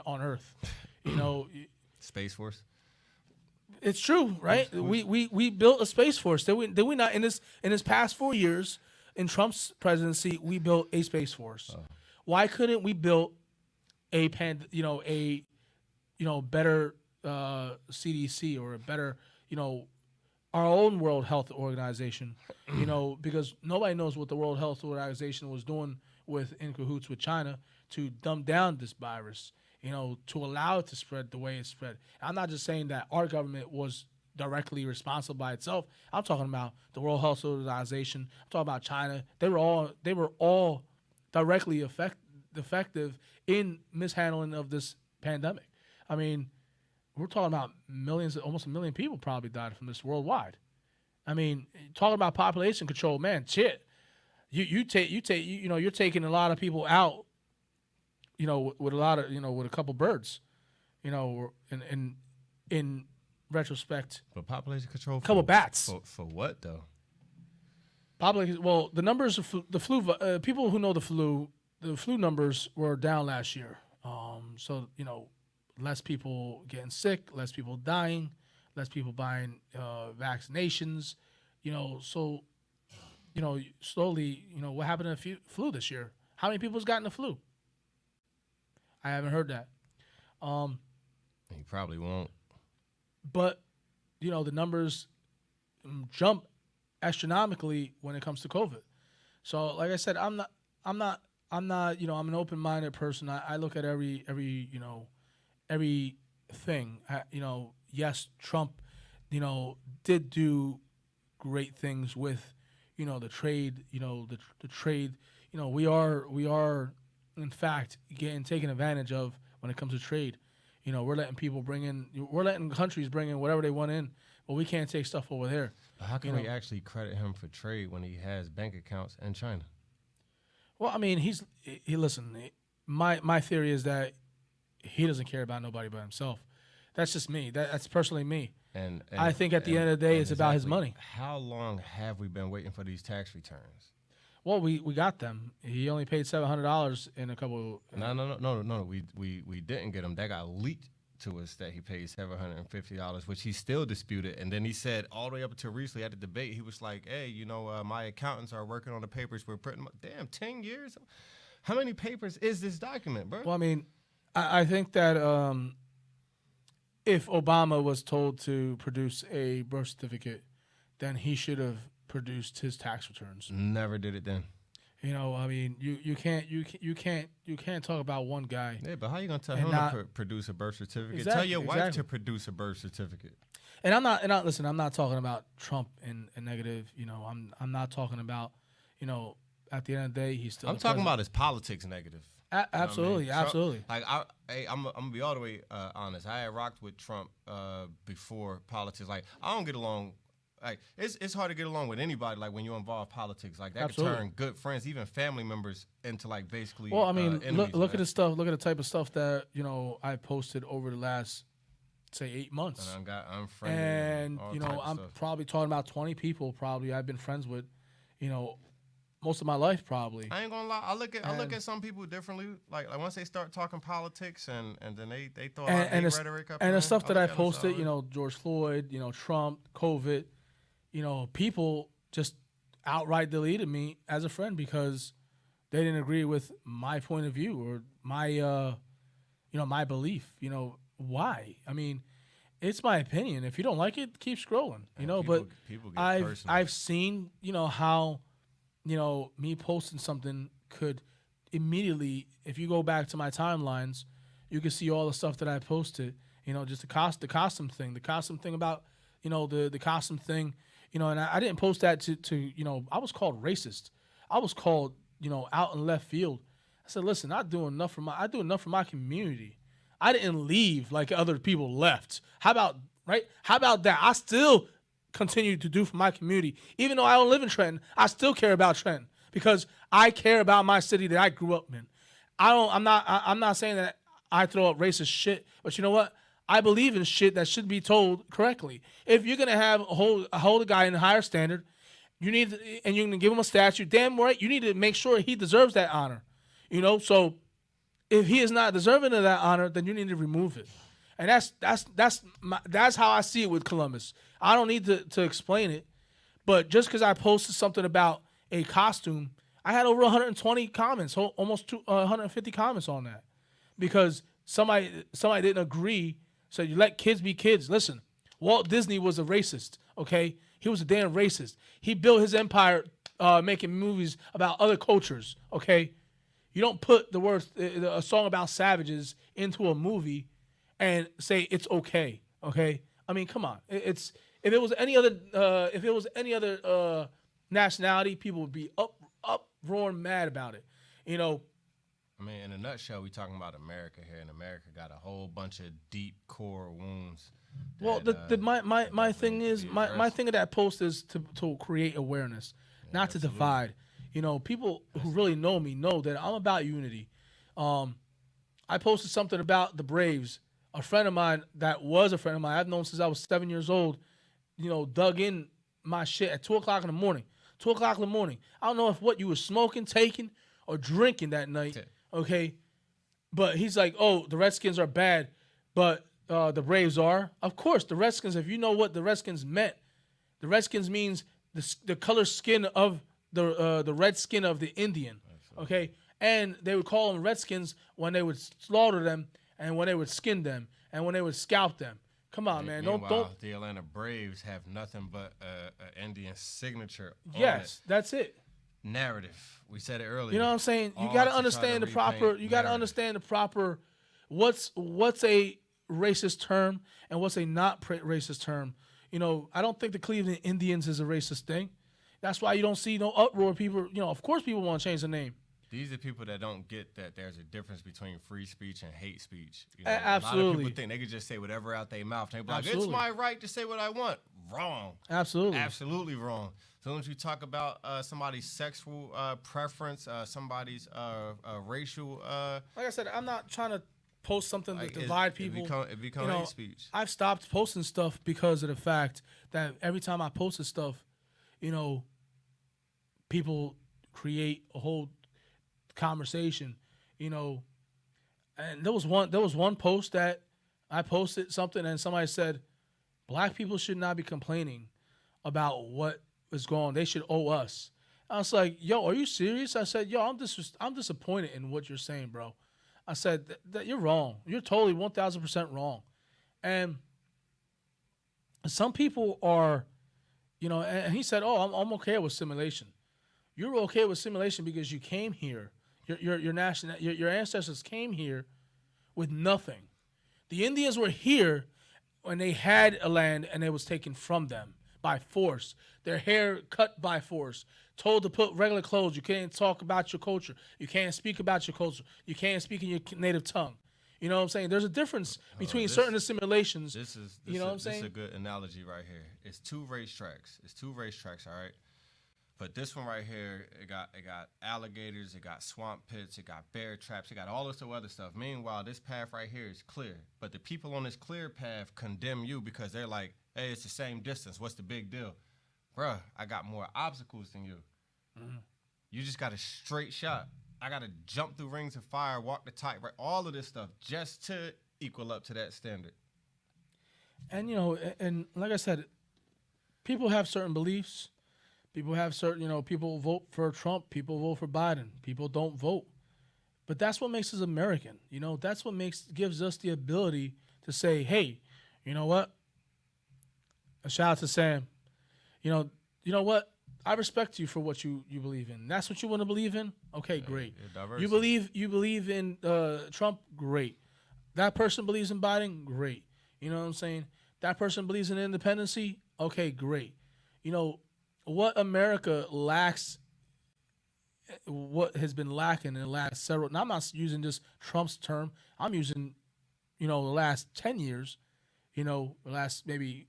on Earth. Space Force. It's true, right? We built a Space Force. Did we not in this past 4 years in Trump's presidency? We built a Space Force. Why couldn't we build a better CDC or a better our own World Health Organization? Because nobody knows what the World Health Organization was doing in cahoots with China to dumb down this virus. To allow it to spread the way it spread. I'm not just saying that our government was directly responsible by itself. I'm talking about the World Health Organization. I'm talking about China. They were all directly effective in mishandling of this pandemic. I mean, we're talking about millions, almost 1 million people probably died from this worldwide. I mean, talking about population control, man, shit. You're taking a lot of people out. With a lot of with a couple birds, in retrospect. But population control. A couple bats. For what though? Well, the numbers of the flu. People who know the flu numbers were down last year. So less people getting sick, less people dying, less people buying vaccinations. Slowly, what happened to the flu this year? How many people's gotten the flu? I haven't heard that. He probably won't. But the numbers jump astronomically when it comes to COVID. So, like I said, I'm not. I'm an open-minded person. I look at everything. Yes, Trump, did do great things with, the trade. The trade. We are. In fact, getting taken advantage of when it comes to trade. We're letting countries bring in whatever they want in, but we can't take stuff over there. But how can we actually credit him for trade when he has bank accounts in China? Well, I mean, listen, my theory is that he doesn't care about nobody but himself. That's just me. That's personally me. And I think at the end of the day, it's about his money. How long have we been waiting for these tax returns? Well, we got them. He only paid $700 in a couple. No. We didn't get them. That got leaked to us that he paid $750, which he still disputed. And then he said all the way up until recently at the debate, he was like, "Hey, my accountants are working on the papers. We're putting damn 10 years. How many papers is this document, bro?" Well, I mean, I think that if Obama was told to produce a birth certificate, then he should have produced his tax returns. Never did it then. I mean, you can't talk about one guy. Yeah, but how you gonna tell him to produce a birth certificate? Exactly, tell your wife to produce a birth certificate. And I'm not talking about Trump in negative. I'm not talking about, at the end of the day, he's still. I'm talking about his politics negative. Absolutely, absolutely. Like I'm gonna be all the way honest. I had rocked with Trump before politics. Like I don't get along. Like it's hard to get along with anybody. Like when you involve politics, like that Absolutely. could turn good friends, even family members, into like basically. Well, I mean, enemies, look at the stuff. Look at the type of stuff that I posted over the last, say, 8 months. And I'm friendly. And I'm stuff. probably talking about 20 people. Probably I've been friends with, most of my life. Probably. I ain't gonna lie. I look at some people differently. Like once they start talking politics and then they throw out rhetoric up and the stuff that I look at posted. them, George Floyd. Trump, COVID. People just outright deleted me as a friend because they didn't agree with my point of view or my, my belief. Why? I mean, it's my opinion. If you don't like it, keep scrolling. But people get I've seen, how, me posting something could immediately, if you go back to my timelines, you can see all the stuff that I posted. Just the costume thing about, the costume thing. And I didn't post that to I was called racist. I was called, out in left field. I said, listen, I do enough for my community. I didn't leave like other people left. How about that? I still continue to do for my community. Even though I don't live in Trenton, I still care about Trenton because I care about my city that I grew up in. I'm not saying that I throw up racist shit, but you know what? I believe in shit that should be told correctly. If you're gonna hold a guy in a higher standard, you need and you're gonna give him a statue. Damn right, you need to make sure he deserves that honor. You know, so if he is not deserving of that honor, then you need to remove it. And that's how I see it with Columbus. I don't need to explain it, but just because I posted something about a costume, I had over 120 comments, almost 150 comments on that, because somebody didn't agree. So you let kids be kids. Listen, Walt Disney was a racist. Okay, he was a damn racist. He built his empire making movies about other cultures. Okay, you don't put a song about savages into a movie and say it's okay. Okay, I mean, come on. It's if it was any other nationality, people would be uproaring mad about it. You know, I mean, in a nutshell, we talking about America here, and America got a whole bunch of deep core wounds. well, my thing is my thing of that post is to create awareness, not to divide. You know, people who really know me know that I'm about unity. I posted something about the Braves. A friend of mine that was a friend of mine, I've known since I was 7 years old, you know, dug in my shit at 2 o'clock in the morning. 2 o'clock in the morning. I don't know if what you were smoking, taking, or drinking that night. Okay. But he's like, oh, the Redskins are bad, but the Braves are. Of course, the Redskins, if you know what the Redskins meant, the Redskins means the color skin of the red skin of the Indian. Okay. And they would call them Redskins when they would slaughter them and when they would skin them and when they would scalp them. Come on, man. Don't. The Atlanta Braves have nothing but an Indian signature. Yes, that's it. Narrative. We said it earlier. You know what I'm saying? You got to understand the proper. You got to understand the proper. What's a racist term and what's a not racist term. You know, I don't think the Cleveland Indians is a racist thing. That's why you don't see no uproar. People, you know, of course, people want to change the name. These are people that don't get that there's a difference between free speech and hate speech. You know, absolutely. A lot of people think they could just say whatever out their mouth. They be like, it's my right to say what I want. Wrong. Absolutely. Absolutely wrong. So when you talk about somebody's sexual preference, somebody's racial... like I said, I'm not trying to post something to divide people. It becomes hate speech. I've stopped posting stuff because of the fact that every time I posted stuff, you know, people create a whole conversation, you know, and there was one post that I posted something and somebody said, black people should not be complaining about what is going on. They should owe us. I was like, yo, are you serious? I said, yo, I'm disappointed in what you're saying, bro. I said that you're wrong. You're totally 1,000% wrong. And some people are, you know, and he said, oh, I'm okay with simulation. You're okay with simulation because you came here. Your ancestors came here with nothing. The Indians were here when they had a land and it was taken from them by force. Their hair cut by force. Told to put regular clothes. You can't talk about your culture. You can't speak about your culture. You can't speak in your native tongue. You know what I'm saying? There's a difference between certain assimilations. This is a good analogy right here. It's two racetracks. All right. But this one right here, it got alligators, it got swamp pits, it got bear traps, it got all this other stuff. Meanwhile, this path right here is clear. But the people on this clear path condemn you because they're like, hey, it's the same distance. What's the big deal? Bruh, I got more obstacles than you. Mm-hmm. You just got a straight shot. I got to jump through rings of fire, walk the tightrope, all of this stuff just to equal up to that standard. And, you know, and like I said, people have certain beliefs. People have certain, you know, people vote for Trump, people vote for Biden, people don't vote. But that's what makes us American. You know, that's what gives us the ability to say, hey, you know what? A shout out to Sam. You know what? I respect you for what you believe in. That's what you want to believe in? Okay, great. You believe in Trump? Great. That person believes in Biden? Great. You know what I'm saying? That person believes in independency? Okay, great. You know, what America lacks, what has been lacking in the last several, and I'm not using just Trump's term, I'm using, you know, the last 10 years, you know, the last maybe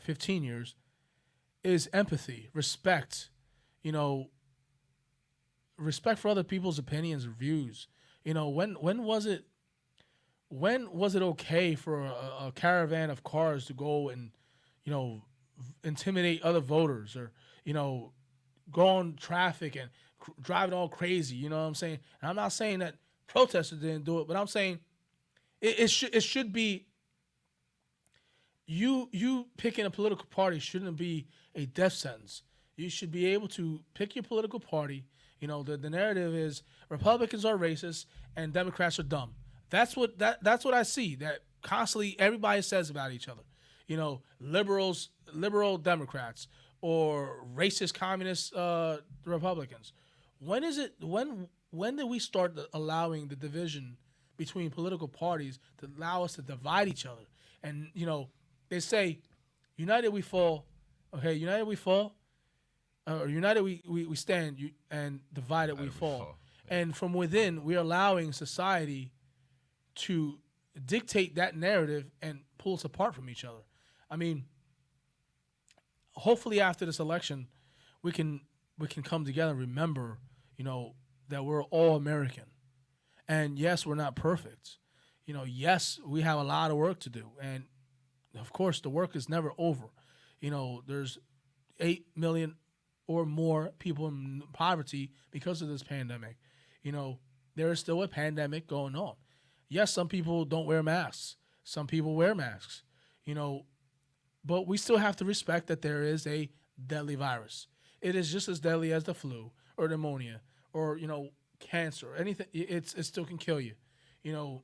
15 years, is empathy, respect, you know, respect for other people's opinions and views. You know, when was it? When was it okay for a caravan of cars to go and, you know, intimidate other voters, or, you know, go on traffic and drive it all crazy? You know what I'm saying? And I'm not saying that protesters didn't do it, but I'm saying it should be, you picking a political party shouldn't be a death sentence. You should be able to pick your political party. You know, the narrative is Republicans are racist and Democrats are dumb. That's what I see. That constantly everybody says about each other. You know, liberal Democrats, or racist communist Republicans. When is it? When did we start allowing the division between political parties to allow us to divide each other? And, you know, they say, united we fall. Okay, united we fall. Or united we stand, and divided we fall. Yeah. And from within, we're allowing society to dictate that narrative and pull us apart from each other. I mean, hopefully after this election, we can come together and remember, you know, that we're all American. And yes, we're not perfect. You know, yes, we have a lot of work to do. And of course, the work is never over. You know, there's 8 million or more people in poverty because of this pandemic. You know, there is still a pandemic going on. Yes, some people don't wear masks. Some people wear masks. You know, but we still have to respect that there is a deadly virus. It is just as deadly as the flu or pneumonia or, you know, cancer or anything. It still can kill you. You know,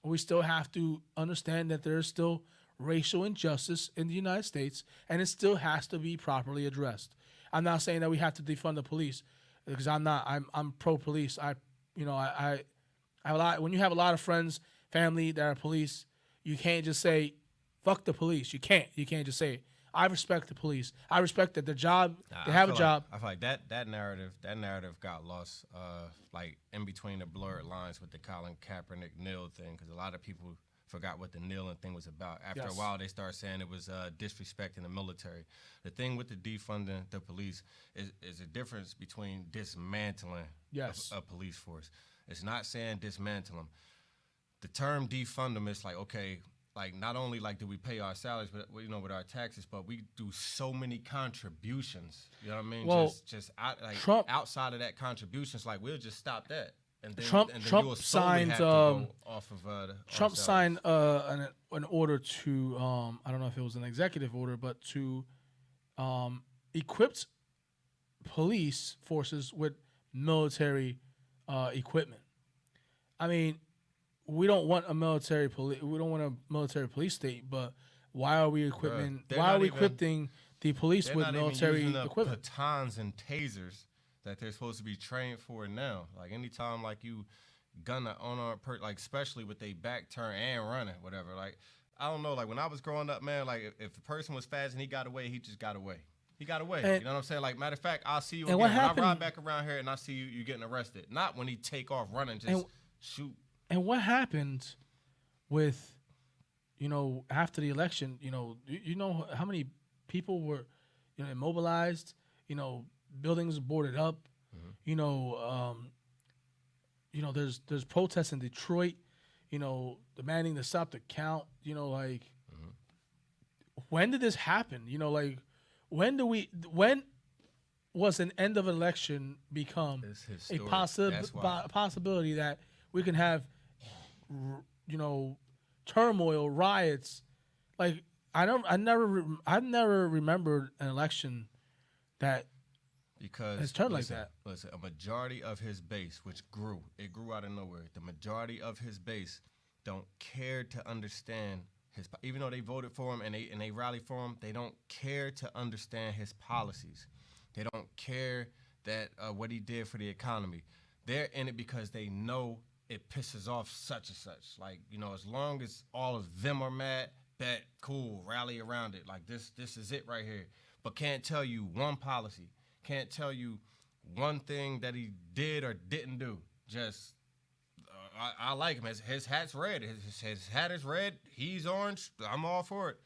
we still have to understand that there is still racial injustice in the United States, and it still has to be properly addressed. I'm not saying that we have to defund the police, because I'm not. I'm pro police. I have a lot. When you have a lot of friends, family that are police, you can't just say, "Fuck the police." You can't. You can't just say it. I respect the police. I respect that their job. They have a job. I feel like that narrative got lost, like in between the blurred lines with the Colin Kaepernick kneel thing, because a lot of people forgot what the kneeling thing was about. After a while, they started saying it was disrespecting the military. The thing with the defunding the police is a difference between dismantling a police force. It's not saying dismantle them. The term defund them is like, okay, like not only like do we pay our salaries, but, you know, with our taxes, but we do so many contributions. You know what I mean? Well, Trump, outside of that contributions, like we'll just stop that. And then, Trump signed. Trump signed an order to I don't know if it was an executive order, but to equip police forces with military equipment. I mean, we don't want a military police state, but why are we equipping? Why are we equiping the police with military equipment? Batons and tasers that they're supposed to be trained for now. Like anytime like you gun on our like especially with they back turn and running, whatever. Like I don't know, like when I was growing up, man, like if the person was fast and he got away, he just got away. He got away. You know what I'm saying? Like matter of fact, I'll see you again. When I ride back around here and I see you getting arrested. Not when he take off running, just shoot. And what happened with, you know, after the election, you know how many people were, you know, immobilized, you know, buildings boarded up. You know, there's protests in Detroit, you know, demanding to stop the count. You know, like, when did this happen? You know, like, when was an end of an election become a possibility that we can have, you know, turmoil, riots? Like, I never remembered an election that. Because it's turned like that. Listen, a majority of his base, which grew out of nowhere. The majority of his base don't care to understand his. Even though they voted for him and they rallied for him, they don't care to understand his policies. They don't care that what he did for the economy. They're in it because they know it pisses off such and such. Like, you know, as long as all of them are mad, bet cool, rally around it. Like this is it right here. But can't tell you one policy. Can't tell you one thing that he did or didn't do. Just, I like him. His hat's red. His hat is red. He's orange. I'm all for it.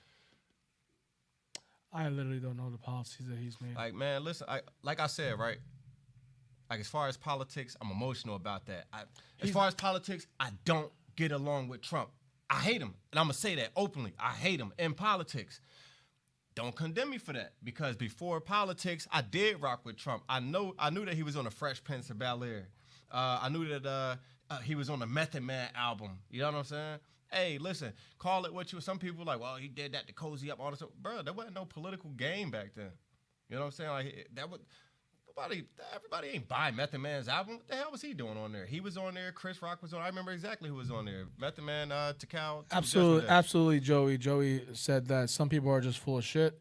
I literally don't know the policies that he's made. Like, man, listen. Like I said, right? Like, as far as politics, I'm emotional about that. As far as politics, I don't get along with Trump. I hate him, and I'm gonna say that openly. I hate him in politics. Don't condemn me for that, because before politics, I did rock with Trump. I knew that he was on the Fresh Prince of Bel-Air. I knew that he was on the Method Man album. You know what I'm saying? Hey, listen, call it what you. Some people like, well, he did that to cozy up all this stuff. Bro, there wasn't no political game back then. You know what I'm saying? Like, that was everybody ain't buying Method Man's album. What the hell was he doing on there? He was on there. Chris Rock was on. I remember exactly who was on there. Method Man, Takao. Absolutely, Joey. Joey said that some people are just full of shit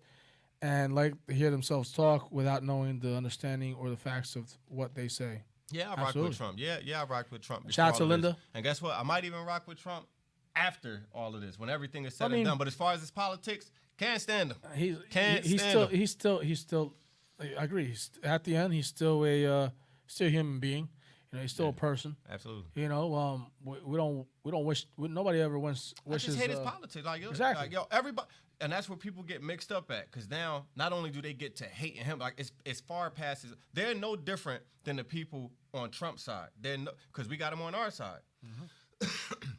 and like to hear themselves talk without knowing the understanding or the facts of what they say. Yeah, I rock with Trump. Yeah, I rock with Trump. Shout out to Linda. And guess what? I might even rock with Trump after all of this, when everything is said and done. But as far as his politics, can't stand him. He's still. I agree. At the end, he's still a human being. You know, he's still a person. Absolutely. You know, we don't wish. Nobody ever wishes. I just hate his politics. Like, exactly. Like, yo, everybody, and that's where people get mixed up at. Because now, not only do they get to hating him, like it's far past. They're no different than the people on Trump's side. Because we got them on our side. Mm-hmm.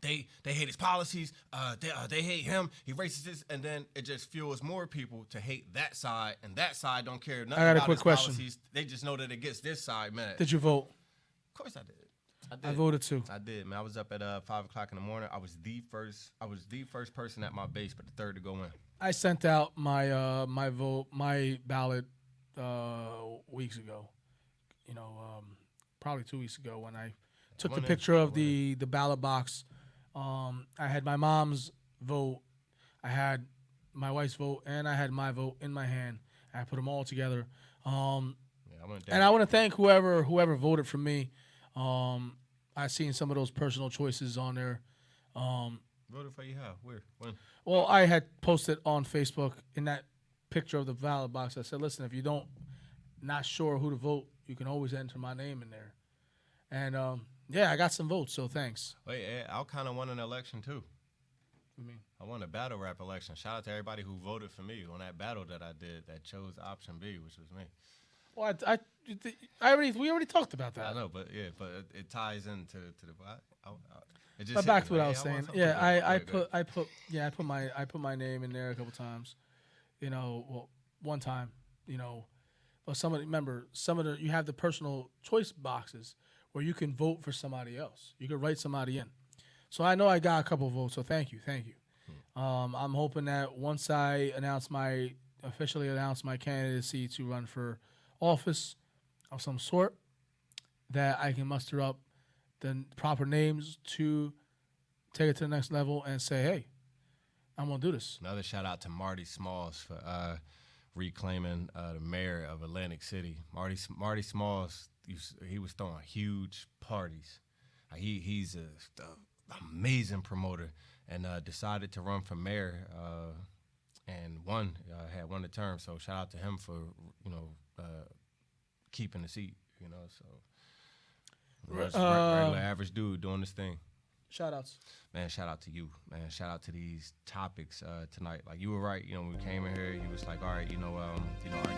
They hate his policies. They hate him. He racist, and then it just fuels more people to hate that side, and that side don't care nothing about his policies. They just know that it gets this side mad. Did you vote? Of course I did. I voted too. I did, man. I was up at 5:00 in the morning. I was the first person at my base, but the third to go in. I sent out my ballot weeks ago. You know, probably 2 weeks ago when I took the picture of the ballot box. I had my mom's vote, I had my wife's vote, and I had my vote in my hand. I put them all together. And I want to thank whoever voted for me. I seen some of those personal choices on there. Voted for you how? Where? When? Well, I had posted on Facebook in that picture of the ballot box. I said, listen, if you not sure who to vote, you can always enter my name in there. And yeah, I got some votes, so thanks. Wait, I kind of won an election too. What do you mean? I won a battle rap election. Shout out to everybody who voted for me on that battle that I did that chose option B, which was me. Well, we already taled about that. I know, but it ties into the. It just but back to what I was saying. Yeah, I put my name in there a couple times. You know, well, one time. You know, but you have the personal choice boxes where you can vote for somebody else. You can write somebody in. So I know I got a couple votes. So thank you. I'm hoping that once I officially announce my candidacy to run for office of some sort, that I can muster up the proper names to take it to the next level and say, hey, I'm going to do this. Another shout out to Marty Smalls for reclaiming the mayor of Atlantic City. Marty Smalls, he was throwing huge parties. He's an amazing promoter, and decided to run for mayor and had won the term. So shout out to him for keeping the seat. So regular average dude doing this thing. Shout outs. Man, shout out to you, man. Shout out to these topics tonight. Like, you were right. When we came in here, he was like, all right, our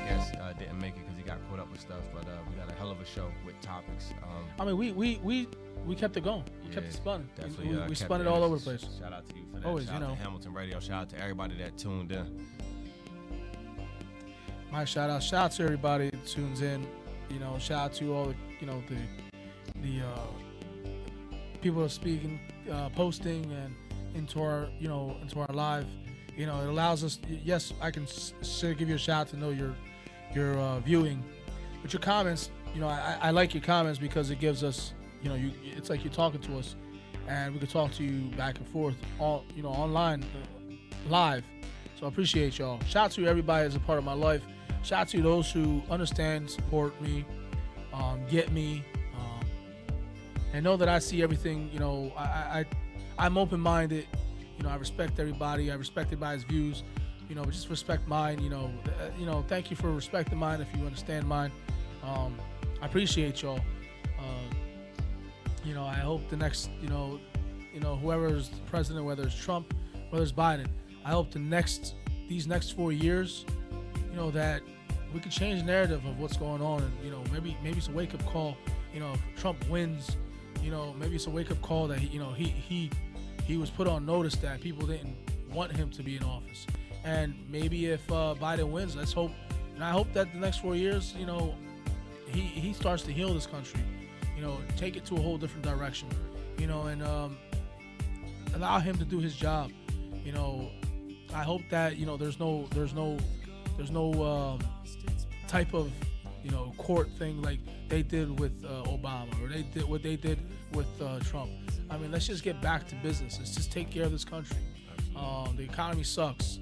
guest didn't make it because he got caught up with stuff, but we got a hell of a show with topics. I mean, we kept it going. We kept it spun. Definitely. We spun it all over the place. Shout out to you for that. Always, shout out to Hamilton Radio. Shout out to everybody that tuned in. My shout out to everybody that tunes in. Shout out to all the the people that are speaking, posting, and into our live. It allows us. Yes, I can give you a shout out to know your viewing, but your comments. I like your comments because it gives us. It's like you're talking to us, and we can talk to you back and forth online, live. So I appreciate y'all. Shout out to everybody that's a part of my life. Shout out to those who understand, support me, get me, and know that I see everything. I'm open-minded. I respect everybody. I respect everybody's views. But just respect mine. Thank you for respecting mine. If you understand mine, I appreciate y'all. I hope the next, whoever's president, whether it's Trump, whether it's Biden, I hope these next 4 years, that we could change the narrative of what's going on, and maybe it's a wake up call. If Trump wins, maybe it's a wake up call that he was put on notice that people didn't want him to be in office, and maybe if Biden wins, let's hope, and I hope that the next 4 years, he starts to heal this country, take it to a whole different direction, and allow him to do his job. I hope that there's no type of court thing like they did with Obama, or they did what they did with Trump. I mean, let's just get back to business. Let's just take care of this country. The economy sucks.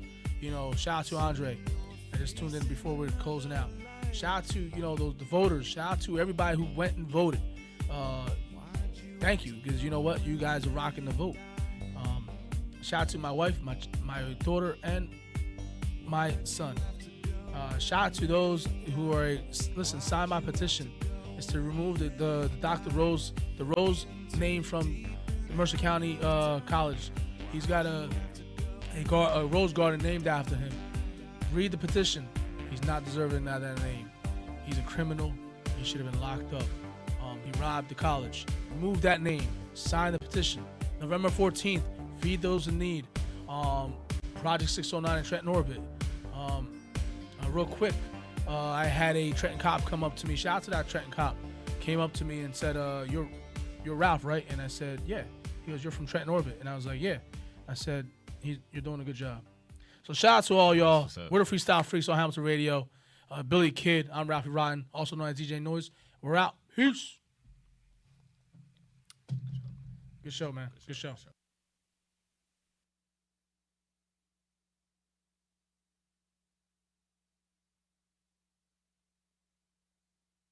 Shout out to Andre. I just tuned in before we're closing out. Shout out to the voters. Shout out to everybody who went and voted. Thank you, because you know what, you guys are rocking the vote. Shout out to my wife, my daughter, and my son. Shout out to those who are sign my petition. It's to remove the Dr. Rose, the Rose name from Mercer County College. He's got a rose garden named after him. Read the petition. He's not deserving of that name. He's a criminal. He should have been locked up. He robbed the college. Remove that name. Sign the petition. November 14th. Feed those in need. Project 609 in Trenton Orbit. Real quick, I had a Trenton cop come up to me. Shout out to that Trenton cop. Came up to me and said, "You're Ralph, right?" And I said, "Yeah." He goes, "You're from Trenton Orbit," and I was like, "Yeah." I said, "You're doing a good job." So shout out to all y'all. We're the Freestyle Freaks on Hamilton Radio. Billy Kid. I'm Ralphie Rotten, also known as DJ Noise. We're out. Peace. Good show, man. Good show.